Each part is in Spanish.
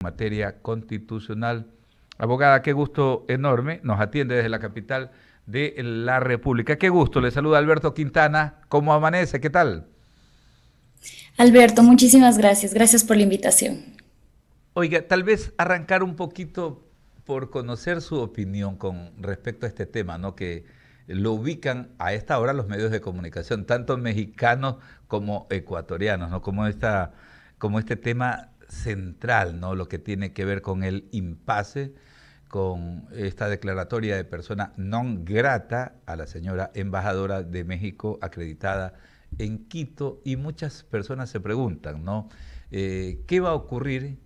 materia constitucional. Abogada, qué gusto enorme, nos atiende desde la capital de la República. Qué gusto, le saluda Alberto Quintana. ¿Cómo amanece? ¿Qué tal? Alberto, muchísimas gracias. Gracias por la invitación. Oiga, tal vez arrancar un poquito por conocer su opinión con respecto a este tema, ¿no? Que lo ubican a esta hora los medios de comunicación, tanto mexicanos como ecuatorianos, ¿no? Como este tema central, ¿no? Lo que tiene que ver con el impasse, con esta declaratoria de persona non grata a la señora embajadora de México acreditada en Quito, y muchas personas se preguntan, ¿no? ¿Qué va a ocurrir?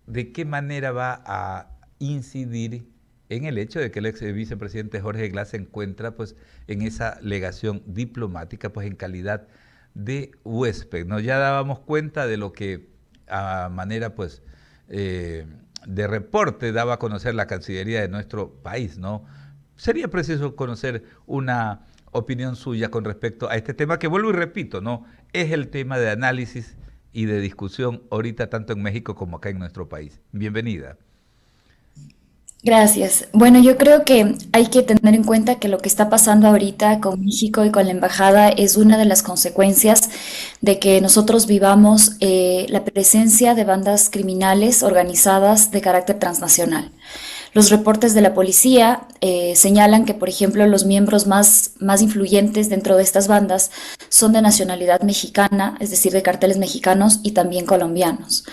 ¿De qué manera va a incidir en el hecho de que el ex vicepresidente Jorge Glass se encuentra pues en esa legación diplomática pues en calidad de huésped? ¿No? Ya dábamos cuenta de lo que a manera pues de reporte daba a conocer la Cancillería de nuestro país, ¿no? Sería preciso conocer una opinión suya con respecto a este tema que, vuelvo y repito, ¿no? Es el tema de análisis y de discusión ahorita tanto en México como acá en nuestro país. Bienvenida. Gracias. Bueno, yo creo que hay que tener en cuenta que lo que está pasando ahorita con México y con la embajada es una de las consecuencias de que nosotros vivamos la presencia de bandas criminales organizadas de carácter transnacional. Los reportes de la policía señalan que, por ejemplo, los miembros más influyentes dentro de estas bandas son de nacionalidad mexicana, es decir, de carteles mexicanos y también colombianos.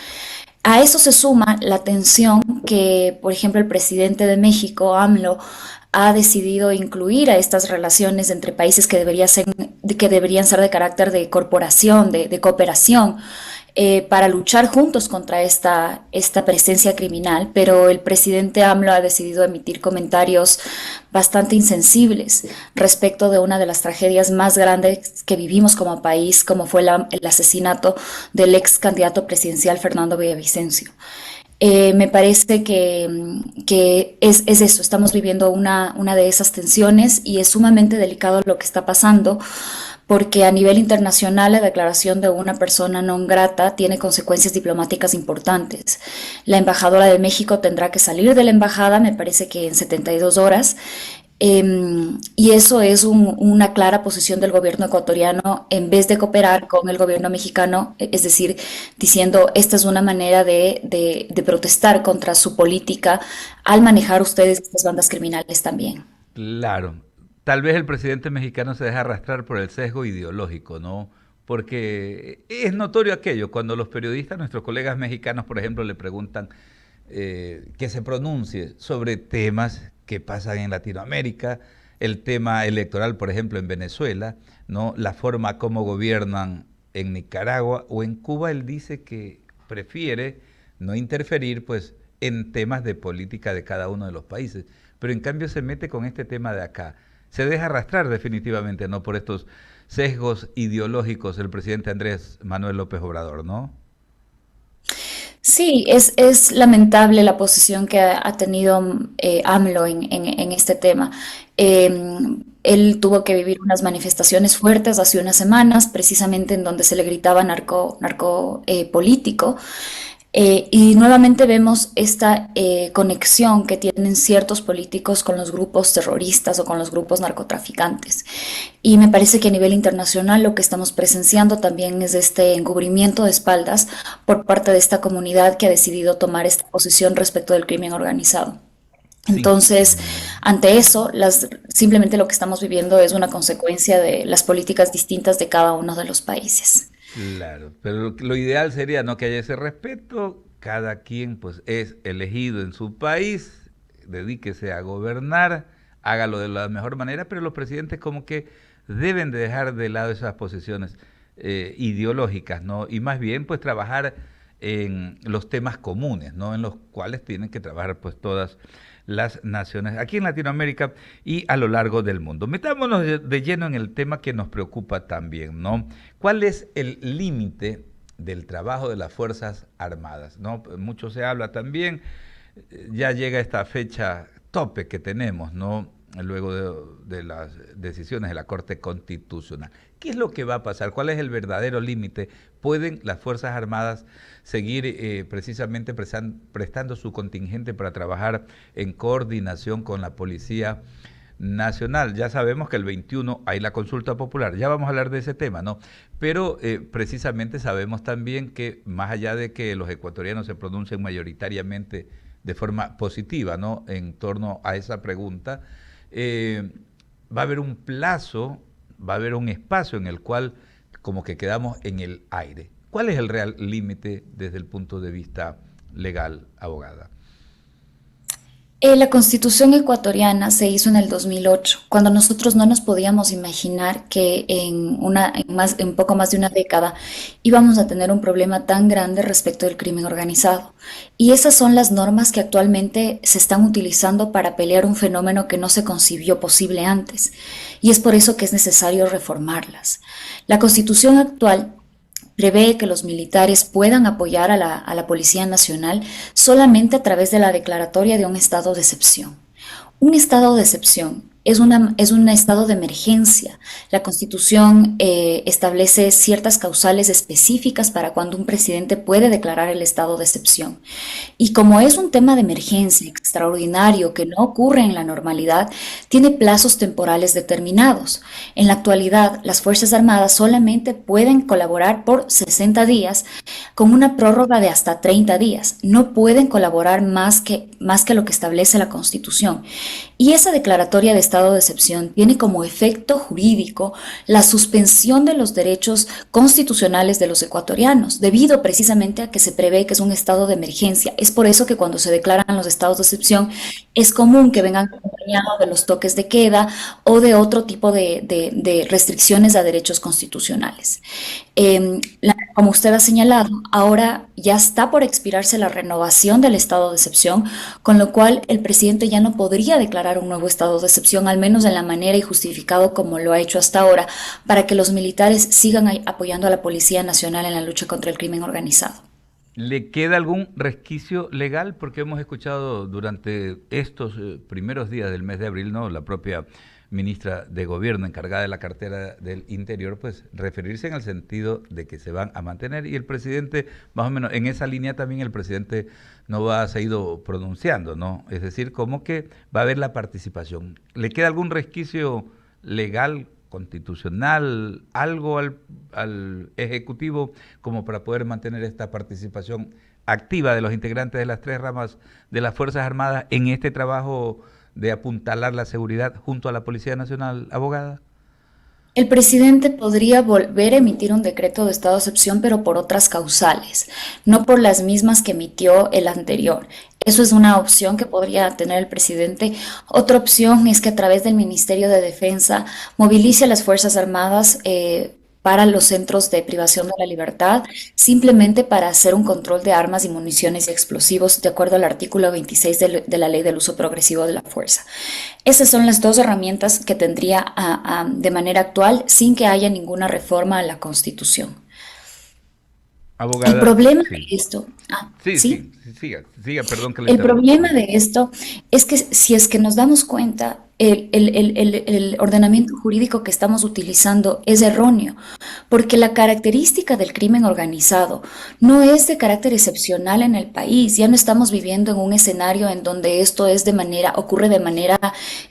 A eso se suma la tensión que, por ejemplo, el presidente de México, AMLO, ha decidido incluir a estas relaciones entre países que deberían ser de carácter de corporación, de cooperación, para luchar juntos contra esta presencia criminal, pero el presidente AMLO ha decidido emitir comentarios bastante insensibles respecto de una de las tragedias más grandes que vivimos como país, como fue el asesinato del ex candidato presidencial Fernando Villavicencio. Me parece que es eso, estamos viviendo una de esas tensiones y es sumamente delicado lo que está pasando porque a nivel internacional la declaración de una persona non grata tiene consecuencias diplomáticas importantes. La embajadora de México tendrá que salir de la embajada, me parece que en 72 horas, y eso es una clara posición del gobierno ecuatoriano en vez de cooperar con el gobierno mexicano, es decir, diciendo esta es una manera de protestar contra su política al manejar ustedes estas bandas criminales también. Claro, tal vez el presidente mexicano se deja arrastrar por el sesgo ideológico, ¿no? Porque es notorio aquello, cuando los periodistas, nuestros colegas mexicanos, por ejemplo, le preguntan que se pronuncie sobre temas que pasan en Latinoamérica, el tema electoral, por ejemplo, en Venezuela, ¿no? La forma como gobiernan en Nicaragua o en Cuba, él dice que prefiere no interferir, pues, en temas de política de cada uno de los países, pero en cambio se mete con este tema de acá. Se deja arrastrar definitivamente, ¿no? Por estos sesgos ideológicos el presidente Andrés Manuel López Obrador, ¿no? Sí, es lamentable la posición que ha tenido AMLO en este tema. Eh, Él tuvo que vivir unas manifestaciones fuertes hace unas semanas, precisamente en donde se le gritaba narco político. Y nuevamente vemos esta conexión que tienen ciertos políticos con los grupos terroristas o con los grupos narcotraficantes. Y me parece que a nivel internacional lo que estamos presenciando también es este encubrimiento de espaldas por parte de esta comunidad que ha decidido tomar esta posición respecto del crimen organizado. Sí. Entonces, ante eso, simplemente lo que estamos viviendo es una consecuencia de las políticas distintas de cada uno de los países. Claro, pero lo ideal sería no que haya ese respeto, cada quien pues es elegido en su país, dedíquese a gobernar, hágalo de la mejor manera, pero los presidentes como que deben de dejar de lado esas posiciones ideológicas, ¿no? Y más bien pues trabajar en los temas comunes, ¿no? En los cuales tienen que trabajar pues todas las naciones aquí en Latinoamérica y a lo largo del mundo. Metámonos de lleno en el tema que nos preocupa también, ¿no? ¿Cuál es el límite del trabajo de las Fuerzas Armadas? ¿No? Mucho se habla también, ya llega esta fecha tope que tenemos, ¿no? Luego de las decisiones de la Corte Constitucional. ¿Qué es lo que va a pasar? ¿Cuál es el verdadero límite? ¿Pueden las Fuerzas Armadas seguir precisamente prestando su contingente para trabajar en coordinación con la Policía Nacional? Ya sabemos que el 21 hay la consulta popular, ya vamos a hablar de ese tema, ¿no? Pero precisamente sabemos también que más allá de que los ecuatorianos se pronuncien mayoritariamente de forma positiva, ¿no?, en torno a esa pregunta, va a haber un plazo, va a haber un espacio en el cual como que quedamos en el aire. ¿Cuál es el real límite desde el punto de vista legal, abogada? La Constitución ecuatoriana se hizo en el 2008, cuando nosotros no nos podíamos imaginar que en poco más de una década íbamos a tener un problema tan grande respecto del crimen organizado. Y esas son las normas que actualmente se están utilizando para pelear un fenómeno que no se concibió posible antes. Y es por eso que es necesario reformarlas. La Constitución actual prevé que los militares puedan apoyar a la Policía Nacional solamente a través de la declaratoria de un estado de excepción. Un estado de excepción es un estado de emergencia. La Constitución establece ciertas causales específicas para cuando un presidente puede declarar el estado de excepción. Y como es un tema de emergencia extraordinario que no ocurre en la normalidad, tiene plazos temporales determinados. En la actualidad, las Fuerzas Armadas solamente pueden colaborar por 60 días con una prórroga de hasta 30 días. No pueden colaborar más que lo que establece la Constitución. Y esa declaratoria de estado de excepción tiene como efecto jurídico la suspensión de los derechos constitucionales de los ecuatorianos, debido precisamente a que se prevé que es un estado de emergencia. Es por eso que cuando se declaran los estados de excepción es común que vengan acompañados de los toques de queda o de otro tipo de restricciones a derechos constitucionales. Como usted ha señalado, ahora ya está por expirarse la renovación del estado de excepción, con lo cual el presidente ya no podría declarar un nuevo estado de excepción, al menos de la manera y justificado como lo ha hecho hasta ahora, para que los militares sigan apoyando a la Policía Nacional en la lucha contra el crimen organizado. ¿Le queda algún resquicio legal? Porque hemos escuchado durante estos primeros días del mes de abril, ¿no?, la propia ministra de Gobierno encargada de la cartera del Interior, pues referirse en el sentido de que se van a mantener, y el presidente, más o menos en esa línea también el presidente no va a seguir pronunciando, ¿no? Es decir, como que va a haber la participación. ¿Le queda algún resquicio legal, constitucional, algo al Ejecutivo como para poder mantener esta participación activa de los integrantes de las tres ramas de las Fuerzas Armadas en este trabajo de apuntalar la seguridad junto a la Policía Nacional, abogada? El presidente podría volver a emitir un decreto de estado de excepción, pero por otras causales, no por las mismas que emitió el anterior. Eso es una opción que podría tener el presidente. Otra opción es que a través del Ministerio de Defensa movilice a las Fuerzas Armadas para los centros de privación de la libertad, simplemente para hacer un control de armas y municiones y explosivos, de acuerdo al artículo 26 de la Ley del Uso Progresivo de la Fuerza. Esas son las dos herramientas que tendría de manera actual sin que haya ninguna reforma a la Constitución. El Abogada, problema de sí. esto, Sí, ¿sí? sí, siga, perdón que lo El interrumpa. problema de esto es que si es que nos damos cuenta, el ordenamiento jurídico que estamos utilizando es erróneo, porque la característica del crimen organizado no es de carácter excepcional en el país. Ya no estamos viviendo en un escenario en donde esto ocurre de manera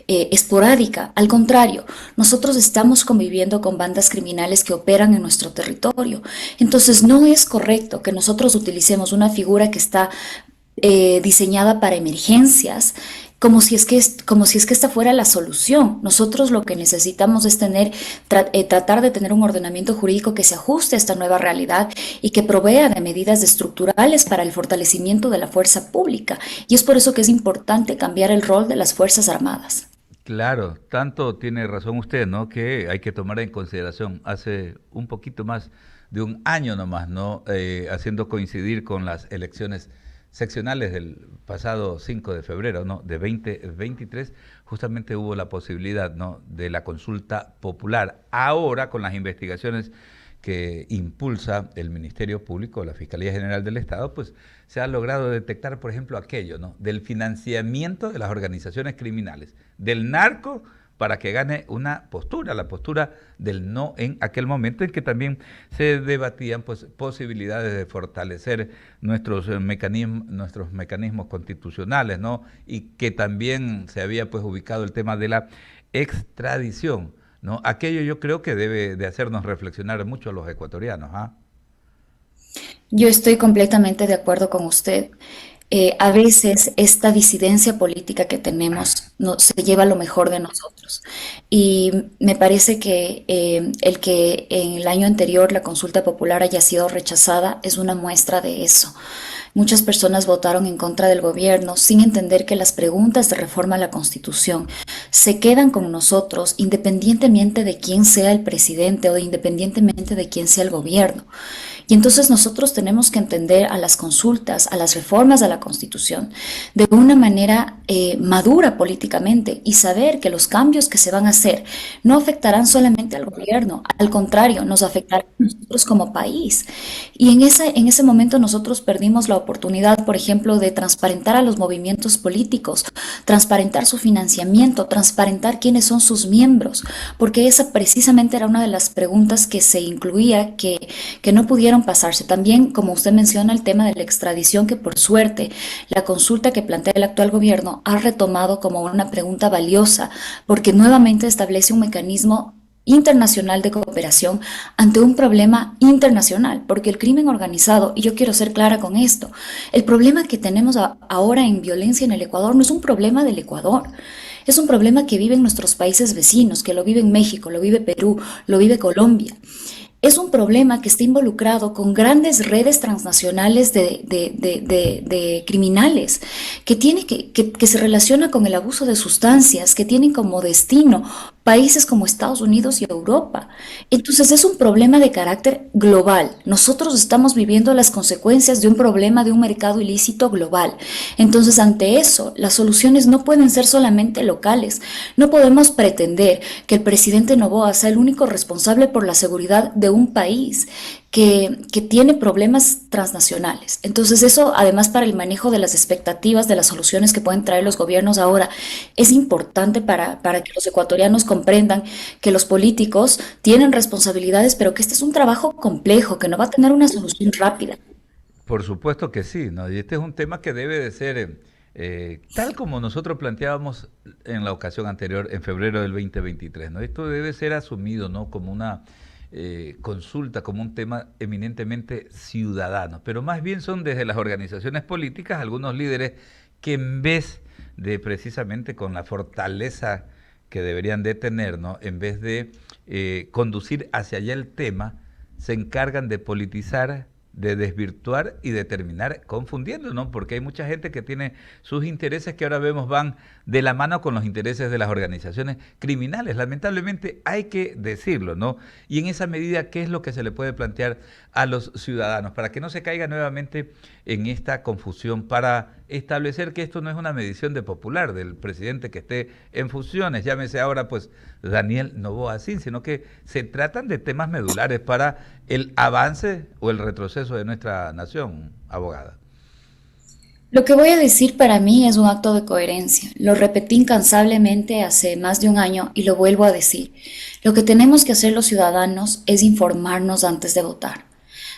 esporádica. Al contrario, nosotros estamos conviviendo con bandas criminales que operan en nuestro territorio. Entonces, no es correcto que nosotros utilicemos una figura que está diseñada para emergencias, como si es que esta fuera la solución. Nosotros lo que necesitamos es tratar de tener un ordenamiento jurídico que se ajuste a esta nueva realidad y que provea de medidas estructurales para el fortalecimiento de la fuerza pública. Y es por eso que es importante cambiar el rol de las Fuerzas Armadas. Claro, tanto tiene razón usted, ¿no?, que hay que tomar en consideración hace un poquito más de un año nomás, ¿no?, haciendo coincidir con las elecciones seccionales del pasado 5 de febrero, ¿no?, de 2023, justamente hubo la posibilidad, ¿no?, de la consulta popular. Ahora, con las investigaciones que impulsa el Ministerio Público, la Fiscalía General del Estado, pues se ha logrado detectar, por ejemplo, aquello, ¿no?, del financiamiento de las organizaciones criminales, del narco para que gane una postura, la postura del no en aquel momento en que también se debatían pues, posibilidades de fortalecer nuestros mecanismos constitucionales, ¿no? Y que también se había pues ubicado el tema de la extradición, ¿no? Aquello yo creo que debe de hacernos reflexionar mucho a los ecuatorianos, ¿ah? Yo estoy completamente de acuerdo con usted. A veces esta disidencia política que tenemos no, se lleva lo mejor de nosotros. Y me parece que el que en el año anterior la consulta popular haya sido rechazada es una muestra de eso. Muchas personas votaron en contra del gobierno sin entender que las preguntas de reforma a la Constitución se quedan con nosotros independientemente de quién sea el presidente o independientemente de quién sea el gobierno. Y entonces nosotros tenemos que entender a las consultas, a las reformas a la Constitución, de una manera madura políticamente y saber que los cambios que se van a hacer no afectarán solamente al gobierno, al contrario, nos afectarán a nosotros como país. Y en ese momento nosotros perdimos la oportunidad, por ejemplo, de transparentar a los movimientos políticos, transparentar su financiamiento, transparentar quiénes son sus miembros, porque esa precisamente era una de las preguntas que se incluía, que no pudieron pasarse. También, como usted menciona, el tema de la extradición, que por suerte la consulta que plantea el actual gobierno ha retomado como una pregunta valiosa, porque nuevamente establece un mecanismo internacional de cooperación ante un problema internacional, porque el crimen organizado, y yo quiero ser clara con esto, el problema que tenemos ahora en violencia en el Ecuador no es un problema del Ecuador. Es un problema que viven nuestros países vecinos, que lo vive México, lo vive Perú, lo vive Colombia. Es un problema que está involucrado con grandes redes transnacionales de criminales, que se relaciona con el abuso de sustancias, que tienen como destino países como Estados Unidos y Europa. Entonces es un problema de carácter global. Nosotros estamos viviendo las consecuencias de un problema de un mercado ilícito global. Entonces, ante eso, las soluciones no pueden ser solamente locales. No podemos pretender que el presidente Noboa sea el único responsable por la seguridad de un país que tiene problemas transnacionales. Entonces eso, además, para el manejo de las expectativas, de las soluciones que pueden traer los gobiernos ahora, es importante para que los ecuatorianos comprendan que los políticos tienen responsabilidades, pero que este es un trabajo complejo, que no va a tener una solución rápida. Por supuesto que sí, ¿no? Y este es un tema que debe de ser, tal como nosotros planteábamos en la ocasión anterior, en febrero del 2023, ¿no? Esto debe ser asumido, ¿no? Como una consulta, como un tema eminentemente ciudadano, pero más bien son desde las organizaciones políticas algunos líderes que en vez de precisamente con la fortaleza que deberían de tener, ¿no? En vez de conducir hacia allá el tema, se encargan de politizar, de desvirtuar y de terminar confundiendo, ¿no? Porque hay mucha gente que tiene sus intereses que ahora vemos van de la mano con los intereses de las organizaciones criminales. Lamentablemente hay que decirlo, ¿no? Y en esa medida, ¿qué es lo que se le puede plantear a los ciudadanos para que no se caiga nuevamente en esta confusión, para establecer que esto no es una medición de popular del presidente que esté en funciones, llámese ahora pues Daniel Noboa Sin, sino que se tratan de temas medulares para el avance o el retroceso de nuestra nación, abogada? Lo que voy a decir para mí es un acto de coherencia. Lo repetí incansablemente hace más de un año y lo vuelvo a decir. Lo que tenemos que hacer los ciudadanos es informarnos antes de votar.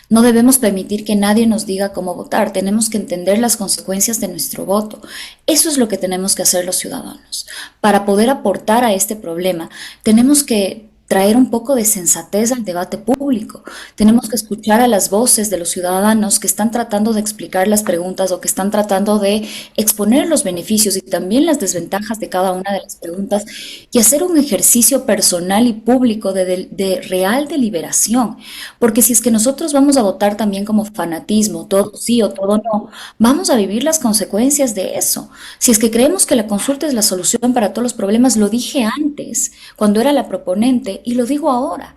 No debemos permitir que nadie nos diga cómo votar, tenemos que entender las consecuencias de nuestro voto. Eso es lo que tenemos que hacer los ciudadanos. Para poder aportar a este problema, tenemos que traer un poco de sensatez al debate público. Tenemos que escuchar a las voces de los ciudadanos que están tratando de explicar las preguntas o que están tratando de exponer los beneficios y también las desventajas de cada una de las preguntas y hacer un ejercicio personal y público de real deliberación. Porque si es que nosotros vamos a votar también como fanatismo, todo sí o todo no, vamos a vivir las consecuencias de eso. Si es que creemos que la consulta es la solución para todos los problemas, lo dije antes, cuando era la proponente, y lo digo ahora.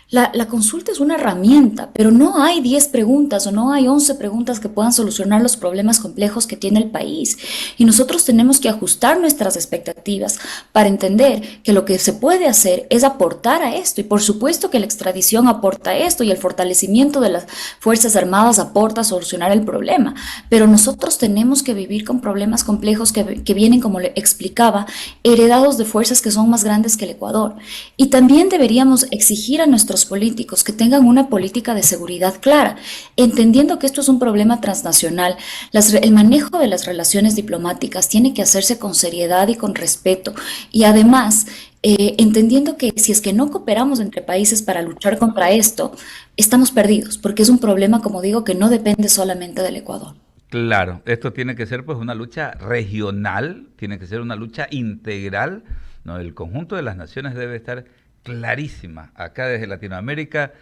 La consulta es una herramienta, pero no hay 10 preguntas o no hay 11 preguntas que puedan solucionar los problemas complejos que tiene el país. Y nosotros tenemos que ajustar nuestras expectativas para entender que lo que se puede hacer es aportar a esto. Y por supuesto que la extradición aporta a esto y el fortalecimiento de las Fuerzas Armadas aporta a solucionar el problema. Pero nosotros tenemos que vivir con problemas complejos que vienen, como le explicaba, heredados de fuerzas que son más grandes que el Ecuador. Y también deberíamos exigir a nuestros políticos que tengan una política de seguridad clara, entendiendo que esto es un problema transnacional. El manejo de las relaciones diplomáticas tiene que hacerse con seriedad y con respeto. Y además, entendiendo que si es que no cooperamos entre países para luchar contra esto, estamos perdidos, porque es un problema, como digo, que no depende solamente del Ecuador. Claro, esto tiene que ser pues una lucha regional, tiene que ser una lucha integral, ¿no? El conjunto de las naciones debe estar clarísima. Acá desde Latinoamérica,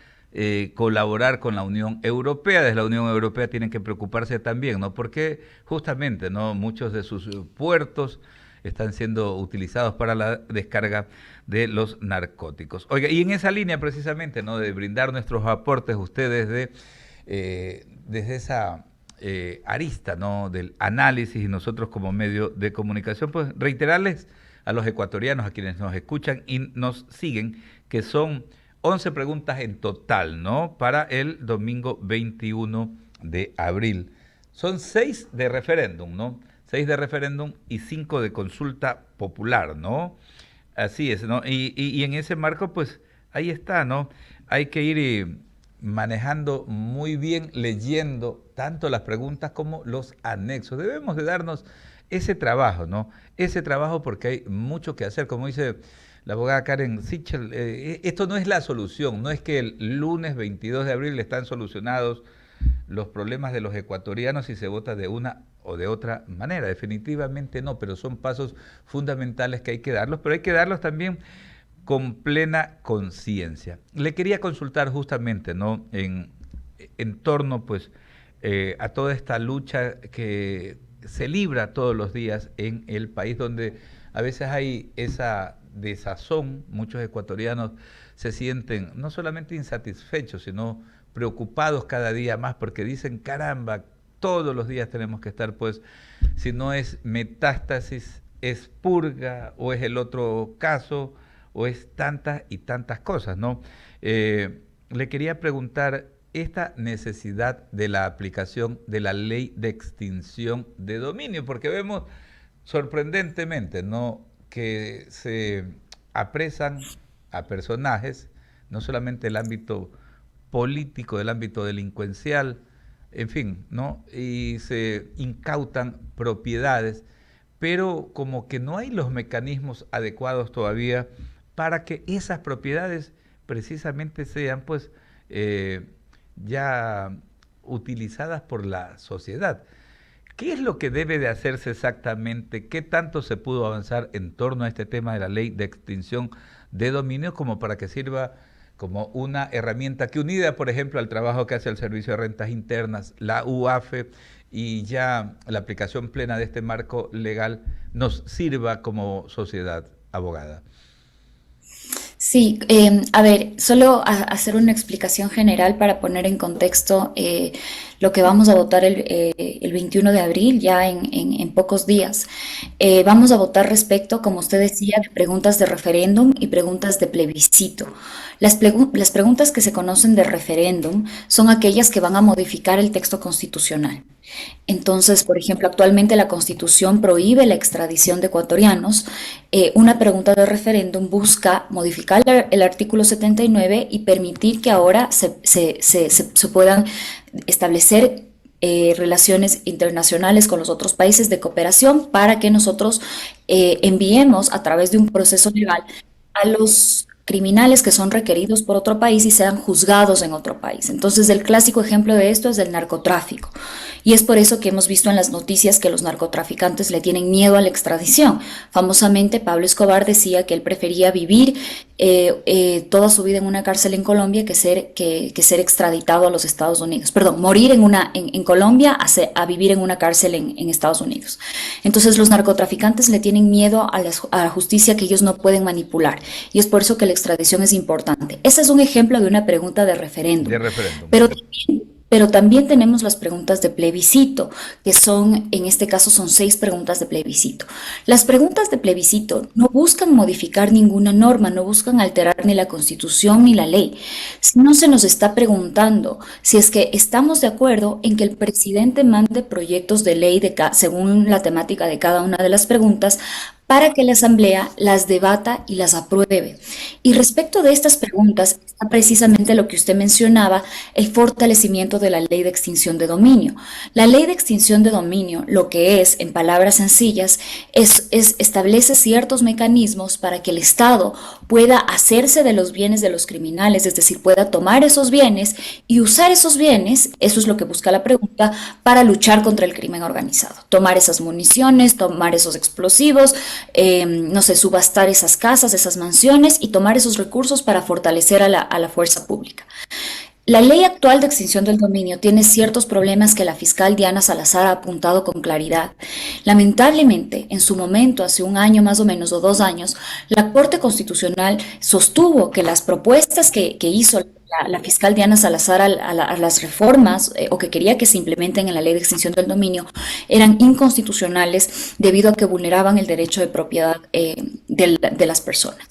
colaborar con la Unión Europea, desde la Unión Europea tienen que preocuparse también, ¿no? Porque justamente, ¿no? Muchos de sus puertos están siendo utilizados para la descarga de los narcóticos. Oiga, y en esa línea precisamente, ¿no? De brindar nuestros aportes, ustedes desde esa arista, ¿no? Del análisis y nosotros como medio de comunicación, pues reiterarles a los ecuatorianos, a quienes nos escuchan y nos siguen, que son 11 preguntas en total, ¿no? Para el domingo 21 de abril. Son 6 de referéndum, ¿no? 6 de referéndum y 5 de consulta popular, ¿no? Así es, ¿no? Y en ese marco, pues, ahí está, ¿no? Hay que ir manejando muy bien, leyendo tanto las preguntas como los anexos. Debemos de darnos ese trabajo, ¿no? Ese trabajo porque hay mucho que hacer. Como dice la abogada Karen Sichel, esto no es la solución, no es que el lunes 22 de abril están solucionados los problemas de los ecuatorianos si se vota de una o de otra manera. Definitivamente no, pero son pasos fundamentales que hay que darlos, pero hay que darlos también con plena conciencia. Le quería consultar justamente, ¿no? En torno, pues, a toda esta lucha que se libra todos los días en el país, donde a veces hay esa desazón, muchos ecuatorianos se sienten no solamente insatisfechos, sino preocupados cada día más porque dicen, caramba, todos los días tenemos que estar, pues, si no es metástasis, es purga o es el otro caso o es tantas y tantas cosas, ¿no? Le quería preguntar esta necesidad de la aplicación de la ley de extinción de dominio, porque vemos sorprendentemente, ¿no?, que se apresan a personajes, no solamente del ámbito político, del ámbito delincuencial, en fin, ¿no? Y se incautan propiedades, pero como que no hay los mecanismos adecuados todavía para que esas propiedades precisamente sean, pues, ya utilizadas por la sociedad. ¿Qué es lo que debe de hacerse exactamente? ¿Qué tanto se pudo avanzar en torno a este tema de la ley de extinción de dominio como para que sirva como una herramienta que, unida, por ejemplo, al trabajo que hace el Servicio de Rentas Internas, la UAFE, y ya la aplicación plena de este marco legal, nos sirva como sociedad, abogada? Sí, a ver, solo hacer una explicación general para poner en contexto lo que vamos a votar el 21 de abril, ya en pocos días. Vamos a votar respecto, como usted decía, de preguntas de referéndum y preguntas de plebiscito. Las preguntas que se conocen de referéndum son aquellas que van a modificar el texto constitucional. Entonces, por ejemplo, actualmente la Constitución prohíbe la extradición de ecuatorianos. Una pregunta de referéndum busca modificar el artículo 79 y permitir que ahora se puedan establecer relaciones internacionales con los otros países de cooperación para que nosotros enviemos a través de un proceso legal a los criminales que son requeridos por otro país y sean juzgados en otro país. Entonces, el clásico ejemplo de esto es el narcotráfico. Y es por eso que hemos visto en las noticias que los narcotraficantes le tienen miedo a la extradición. Famosamente, Pablo Escobar decía que él prefería vivir toda su vida en una cárcel en Colombia que ser extraditado a los Estados Unidos. Perdón, morir en Colombia a vivir en una cárcel en Estados Unidos. Entonces los narcotraficantes le tienen miedo a la justicia que ellos no pueden manipular y es por eso que la extradición es importante. Ese es un ejemplo de una pregunta de referéndum. De referéndum. Pero también tenemos las preguntas de plebiscito, que son, en este caso, son 6 preguntas de plebiscito. Las preguntas de plebiscito no buscan modificar ninguna norma, no buscan alterar ni la Constitución ni la ley. No se nos está preguntando si es que estamos de acuerdo en que el presidente mande proyectos de ley según la temática de cada una de las preguntas para que la Asamblea las debata y las apruebe. Y respecto de estas preguntas, está precisamente lo que usted mencionaba, el fortalecimiento de la ley de extinción de dominio. La ley de extinción de dominio, lo que es, en palabras sencillas, establece ciertos mecanismos para que el Estado pueda hacerse de los bienes de los criminales, es decir, pueda tomar esos bienes y usar esos bienes, eso es lo que busca la pregunta, para luchar contra el crimen organizado. Tomar esas municiones, tomar esos explosivos, no sé, subastar esas casas, esas mansiones y tomar esos recursos para fortalecer a la fuerza pública. La ley actual de extinción del dominio tiene ciertos problemas que la fiscal Diana Salazar ha apuntado con claridad. Lamentablemente, en su momento, hace un año más o menos o 2 años, la Corte Constitucional sostuvo que las propuestas que hizo la fiscal Diana Salazar a las reformas o que quería que se implementen en la ley de extinción del dominio eran inconstitucionales debido a que vulneraban el derecho de propiedad de las personas.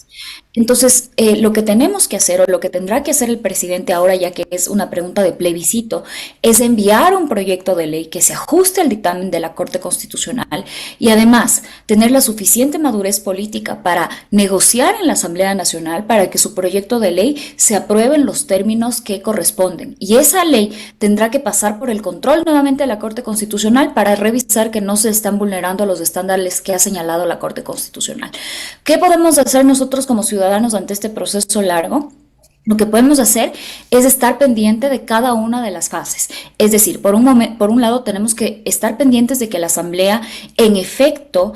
Entonces, lo que tenemos que hacer o lo que tendrá que hacer el presidente ahora, ya que es una pregunta de plebiscito, es enviar un proyecto de ley que se ajuste al dictamen de la Corte Constitucional y además tener la suficiente madurez política para negociar en la Asamblea Nacional para que su proyecto de ley se apruebe en los términos que corresponden. Y esa ley tendrá que pasar por el control nuevamente de la Corte Constitucional para revisar que no se están vulnerando los estándares que ha señalado la Corte Constitucional. ¿Qué podemos hacer nosotros como ciudadanos ante este proceso largo? Lo que podemos hacer es estar pendiente de cada una de las fases. Es decir, por un lado tenemos que estar pendientes de que la Asamblea en efecto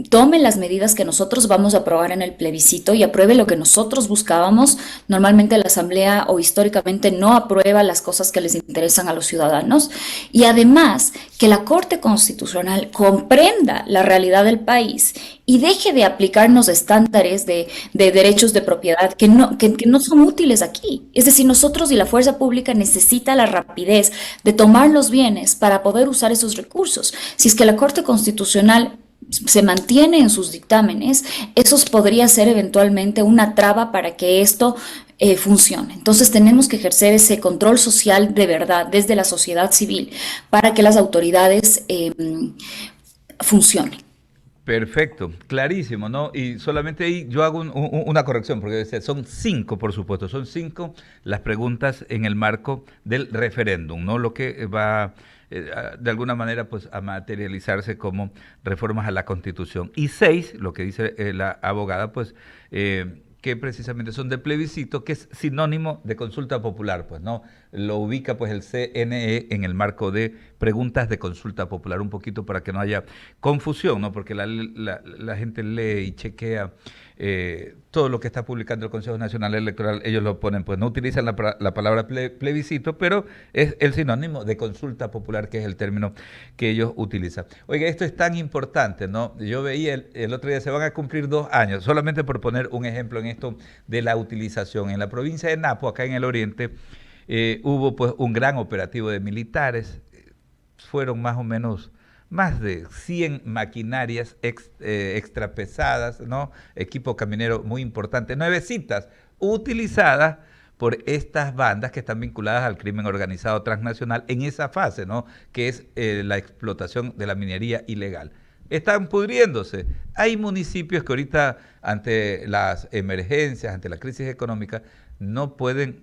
tome las medidas que nosotros vamos a aprobar en el plebiscito y apruebe lo que nosotros buscábamos. Normalmente la Asamblea o históricamente no aprueba las cosas que les interesan a los ciudadanos. Y además que la Corte Constitucional comprenda la realidad del país y deje de aplicarnos estándares de derechos de propiedad que no son útiles aquí. Es decir, nosotros y la fuerza pública necesita la rapidez de tomar los bienes para poder usar esos recursos. Si es que la Corte Constitucional se mantiene en sus dictámenes, eso podría ser eventualmente una traba para que esto funcione. Entonces tenemos que ejercer ese control social de verdad desde la sociedad civil para que las autoridades funcionen. Perfecto, clarísimo, ¿no? Y solamente ahí yo hago una corrección, porque son 5, por supuesto, son 5 las preguntas en el marco del referéndum, ¿no? Lo que va de alguna manera pues a materializarse como reformas a la Constitución. Y 6, lo que dice la abogada, pues que precisamente son de plebiscito, que es sinónimo de consulta popular, pues, ¿no? Lo ubica pues el CNE en el marco de preguntas de consulta popular, un poquito para que no haya confusión, ¿no? Porque la gente lee y chequea todo lo que está publicando el Consejo Nacional Electoral, ellos lo ponen, pues no utilizan la palabra plebiscito, pero es el sinónimo de consulta popular, que es el término que ellos utilizan. Oiga, esto es tan importante, ¿no? Yo veía el otro día, se van a cumplir 2 años, solamente por poner un ejemplo en esto de la utilización. En la provincia de Napo, acá en el oriente, hubo pues un gran operativo de militares, fueron más o menos más de 100 maquinarias extra pesadas, ¿no? Equipo caminero muy importante, nuevecitas, utilizadas por estas bandas que están vinculadas al crimen organizado transnacional en esa fase, ¿no? Que es la explotación de la minería ilegal. Están pudriéndose. Hay municipios que ahorita, ante las emergencias, ante la crisis económica, no pueden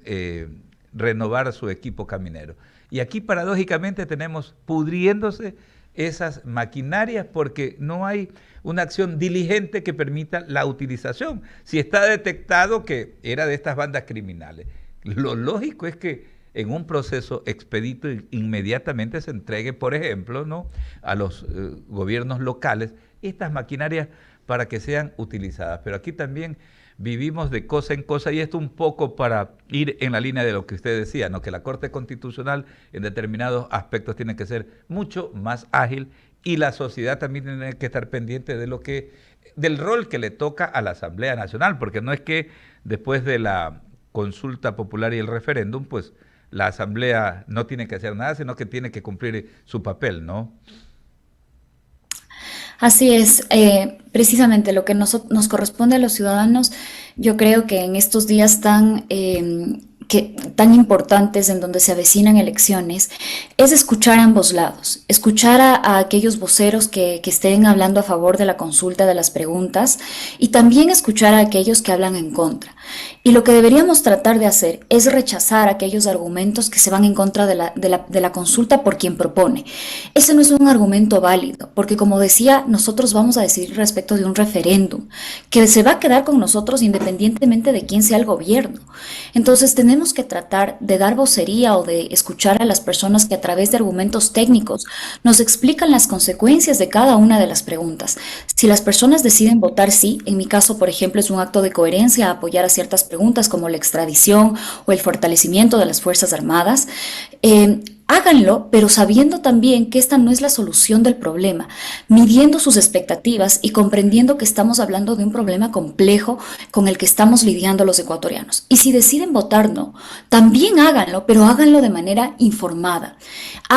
renovar su equipo caminero. Y aquí paradójicamente tenemos pudriéndose esas maquinarias porque no hay una acción diligente que permita la utilización. Si está detectado que era de estas bandas criminales, lo lógico es que en un proceso expedito inmediatamente se entregue, por ejemplo, ¿no?, a los gobiernos locales estas maquinarias para que sean utilizadas. Pero aquí también vivimos de cosa en cosa y esto un poco para ir en la línea de lo que usted decía, ¿no? Que la Corte Constitucional en determinados aspectos tiene que ser mucho más ágil y la sociedad también tiene que estar pendiente de del rol que le toca a la Asamblea Nacional, porque no es que después de la consulta popular y el referéndum, pues la Asamblea no tiene que hacer nada, sino que tiene que cumplir su papel, ¿no? Así es, precisamente lo que nos corresponde a los ciudadanos, yo creo que en estos días tan importantes en donde se avecinan elecciones, es escuchar a ambos lados, escuchar a aquellos voceros que estén hablando a favor de la consulta, de las preguntas, y también escuchar a aquellos que hablan en contra. Y lo que deberíamos tratar de hacer es rechazar aquellos argumentos que se van en contra de la consulta por quien propone. Ese no es un argumento válido, porque como decía, nosotros vamos a decidir respecto de un referéndum, que se va a quedar con nosotros independientemente de quién sea el gobierno. Entonces tenemos que tratar de dar vocería o de escuchar a las personas que a través de argumentos técnicos nos explican las consecuencias de cada una de las preguntas. Si las personas deciden votar sí, en mi caso, por ejemplo, es un acto de coherencia apoyar a ciertas preguntas como la extradición o el fortalecimiento de las Fuerzas Armadas, háganlo, pero sabiendo también que esta no es la solución del problema, midiendo sus expectativas y comprendiendo que estamos hablando de un problema complejo con el que estamos lidiando los ecuatorianos. Y si deciden votar no, también háganlo, pero háganlo de manera informada.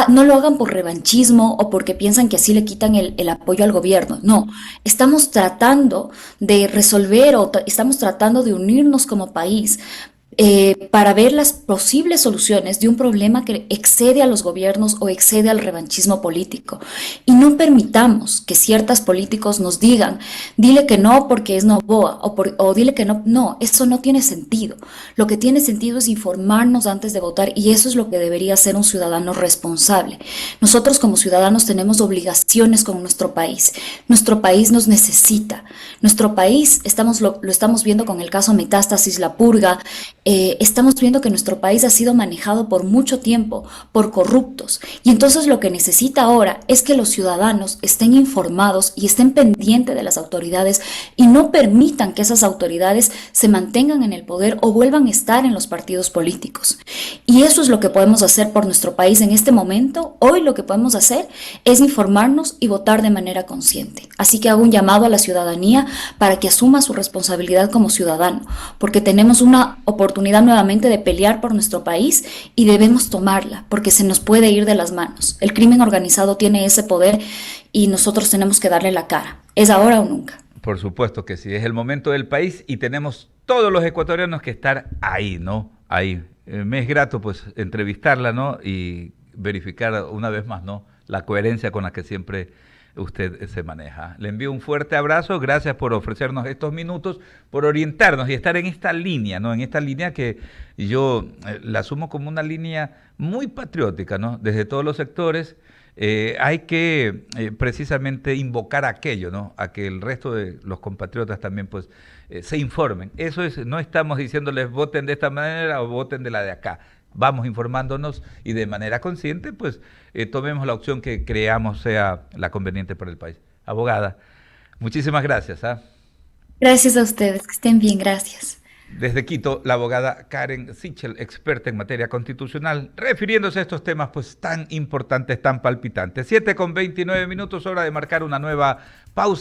No lo hagan por revanchismo o porque piensan que así le quitan el apoyo al gobierno. No, estamos tratando de resolver o estamos tratando de unirnos como país para ver las posibles soluciones de un problema que excede a los gobiernos o excede al revanchismo político. Y no permitamos que ciertos políticos nos digan, dile que no porque es Noboa, o dile que no. No, eso no tiene sentido. Lo que tiene sentido es informarnos antes de votar y eso es lo que debería ser un ciudadano responsable. Nosotros como ciudadanos tenemos obligaciones con nuestro país. Nuestro país nos necesita. Nuestro país, lo estamos viendo con el caso Metástasis, La Purga. Estamos viendo que nuestro país ha sido manejado por mucho tiempo por corruptos y entonces lo que necesita ahora es que los ciudadanos estén informados y estén pendientes de las autoridades y no permitan que esas autoridades se mantengan en el poder o vuelvan a estar en los partidos políticos. Y eso es lo que podemos hacer por nuestro país en este momento. Hoy lo que podemos hacer es informarnos y votar de manera consciente. Así que hago un llamado a la ciudadanía para que asuma su responsabilidad como ciudadano, porque tenemos una oportunidad nuevamente de pelear por nuestro país y debemos tomarla porque se nos puede ir de las manos. El crimen organizado tiene ese poder y nosotros tenemos que darle la cara. ¿Es ahora o nunca? Por supuesto que sí, es el momento del país y tenemos todos los ecuatorianos que estar ahí, ¿no? Ahí. Me es grato pues entrevistarla, ¿no? Y verificar una vez más, ¿no? La coherencia con la que siempre usted se maneja. Le envío un fuerte abrazo, gracias por ofrecernos estos minutos, por orientarnos y estar en esta línea, ¿no? En esta línea que yo la asumo como una línea muy patriótica, ¿no? Desde todos los sectores hay que precisamente invocar aquello, ¿no? A que el resto de los compatriotas también pues se informen. Eso es, no estamos diciéndoles voten de esta manera o voten de la de acá. Vamos informándonos y de manera consciente, pues tomemos la opción que creamos sea la conveniente para el país. Abogada, muchísimas gracias. Gracias a ustedes, que estén bien, gracias. Desde Quito, la abogada Karen Sichel, experta en materia constitucional, refiriéndose a estos temas pues tan importantes, tan palpitantes. 7:29, hora de marcar una nueva pausa.